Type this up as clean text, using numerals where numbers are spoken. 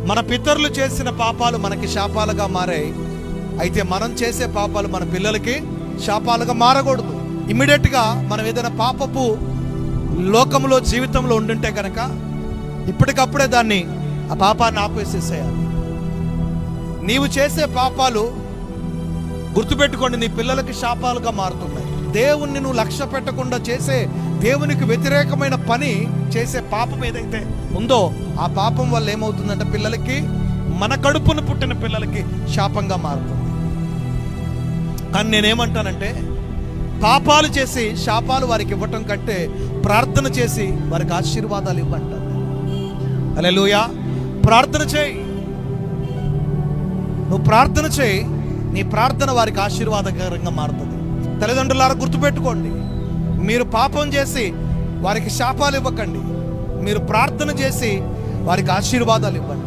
మన పితరులు చేసిన పాపాలు మనకి శాపాలుగా మారాయి. అయితే మనం చేసే పాపాలు మన పిల్లలకి శాపాలుగా మారకూడదు. ఇమ్మీడియట్గా మనం ఏదైనా పాపపు లోకంలో జీవితంలో ఉండుంటే కనుక ఇప్పటికప్పుడే ఆ పాపాన్ని ఆపేసేసేయాలి. నీవు చేసే పాపాలు గుర్తుపెట్టుకోండి, నీ పిల్లలకి శాపాలుగా మారుతున్నాయి. దేవుణ్ణి నువ్వు లక్ష్య పెట్టకుండా చేసే, దేవునికి వ్యతిరేకమైన పని చేసే పాపం ఏదైతే ఉందో ఆ పాపం వల్ల ఏమవుతుందంటే పిల్లలకి, మన కడుపున పుట్టిన పిల్లలకి శాపంగా మారుతుంది. కానీ నేనేమంటానంటే, పాపాలు చేసి శాపాలు వారికి ఇవ్వటం కంటే ప్రార్థన చేసి వారికి ఆశీర్వాదాలు ఇవ్వంటారు. హల్లెలూయా. ప్రార్థన చేయి, నువ్వు ప్రార్థన చేయి, నీ ప్రార్థన వారికి ఆశీర్వాదకరంగా మారుతుంది. తల్లిదండ్రులారా గుర్తుపెట్టుకోండి, మీరు పాపం చేసి వారికి శాపాలు ఇవ్వకండి, మీరు ప్రార్థన చేసి వారికి ఆశీర్వాదాలు ఇవ్వండి.